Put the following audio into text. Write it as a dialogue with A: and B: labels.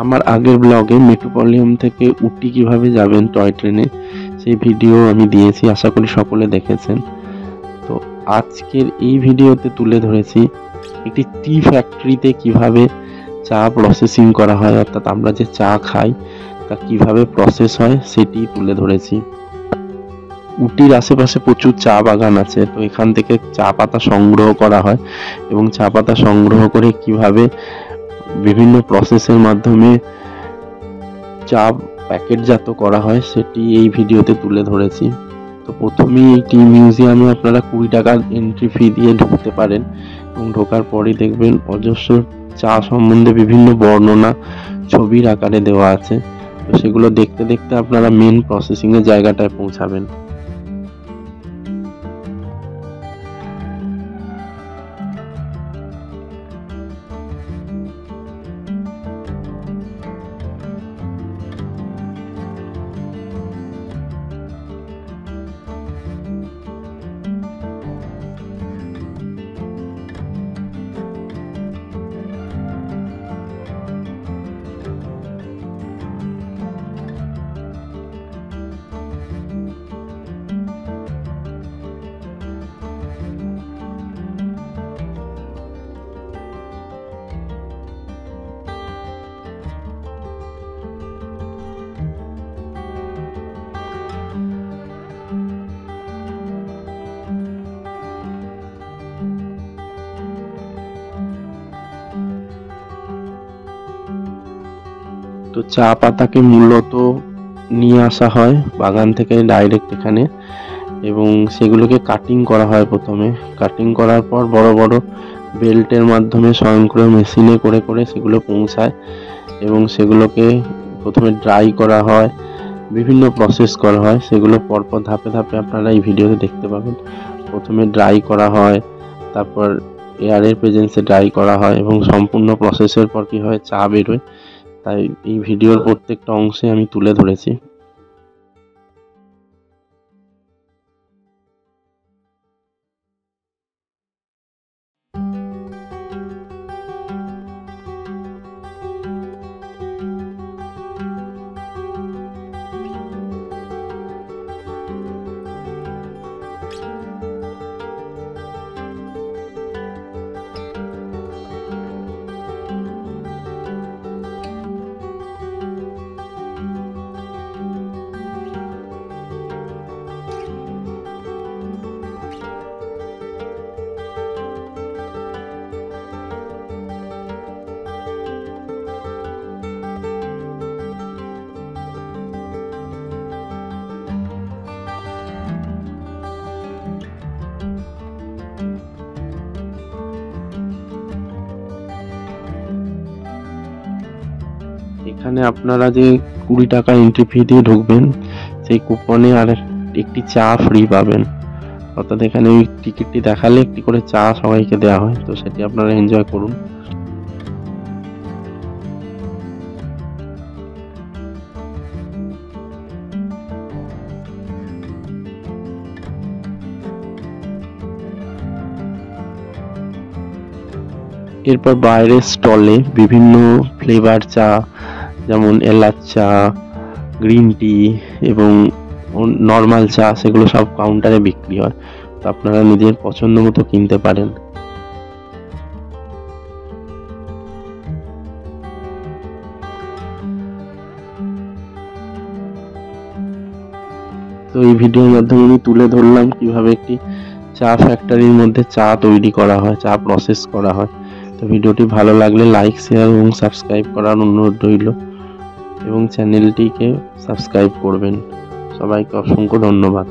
A: আমার আগের ব্লগে মেট্রোপলিয়াম থেকে উটি কিভাবে যাবেন টয় ট্রেনে সেই ভিডিও আমি দিয়েছি, আশা করি সকলে দেখেছেন। তো আজকের এই ভিডিওতে তুলে ধরেছি একটি টি ফ্যাক্টরিতে কিভাবে চা প্রসেসিং করা হয়, অর্থাৎ আমরা যে চা খাই তা কিভাবে প্রসেস হয় সেটি তুলে ধরেছি। উটির আশেপাশে প্রচুর চা বাগান আছে, তো এখান থেকে চা পাতা সংগ্রহ করা হয় এবং চা পাতা সংগ্রহ করে কিভাবে বিভিন্ন প্রসেসের মাধ্যমে চা প্যাকেটজাত করা হয় সেটি এই ভিডিওতে তুলে ধরেছি। তো প্রথমেই এই টি মিউজিয়ামে আপনারা 20 টাকার এন্ট্রি ফি দিয়ে ঢুকতে পারেন এবং ঢোকার পরেই দেখবেন অজস্র চা সম্বন্ধে বিভিন্ন বর্ণনা ছবির আকারে দেওয়া আছে। তো সেগুলো দেখতে দেখতে আপনারা মেন প্রসেসিংয়ের জায়গাটায় পৌঁছাবেন। তো চা পাতাকে মূলত নিয়ে আসা হয় বাগান থেকে ডাইরেক্ট এখানে, এবং সেগুলোকে কাটিং করা হয়। প্রথমে কাটিং করার পর বড় বড় বেল্টের মাধ্যমে স্বয়ংক্রিয় মেশিনে করে করে সেগুলো পৌঁছায় এবং সেগুলোকে প্রথমে ড্রাই করা হয়, বিভিন্ন প্রসেস করা হয়। সেগুলো পরপর ধাপে ধাপে আপনারা এই ভিডিওতে দেখতে পাবেন। প্রথমে ড্রাই করা হয়, তারপর এয়ারের প্রেজেন্সে ড্রাই করা হয় এবং সম্পূর্ণ প্রসেসের পর কি হয় চা বেরোয়। তাই এই ভিডিওর প্রত্যেকটা অংশে আমি তুলে ধরেছি। এখানে আপনারা যে 20 টাকা এন্ট্রি ফি দিয়ে ঢুকবেন সেই কুপনে আর একটি চা ফ্রি পাবেন। অর্থাৎ এখানে ওই টিকিটটি দেখালে একটি করে চা সবাইকে দেওয়া হয়, তো সেটি আপনারা এনজয় করুন। এরপর বাইরের স্টলে বিভিন্ন ফ্লেভার চা, যেমন এলাচ চা, গ্রিন টি এবং নর্মাল চা, সেগুলো সব কাউন্টারে বিক্রি হয়। তো আপনারা নিজের পছন্দ মতো কিনতে পারেন। তো এই ভিডিওর মাধ্যমে আমি তুলে ধরলাম কিভাবে একটি চা ফ্যাক্টরির মধ্যে চা তৈরি করা হয়, চা প্রসেস করা হয়। তো ভিডিওটি ভালো লাগলে লাইক, শেয়ার এবং সাবস্ক্রাইব করার অনুরোধ রইল এবং চ্যানেলটিকে সাবস্ক্রাইব করবেন। সবাইকে অসংখ্য ধন্যবাদ।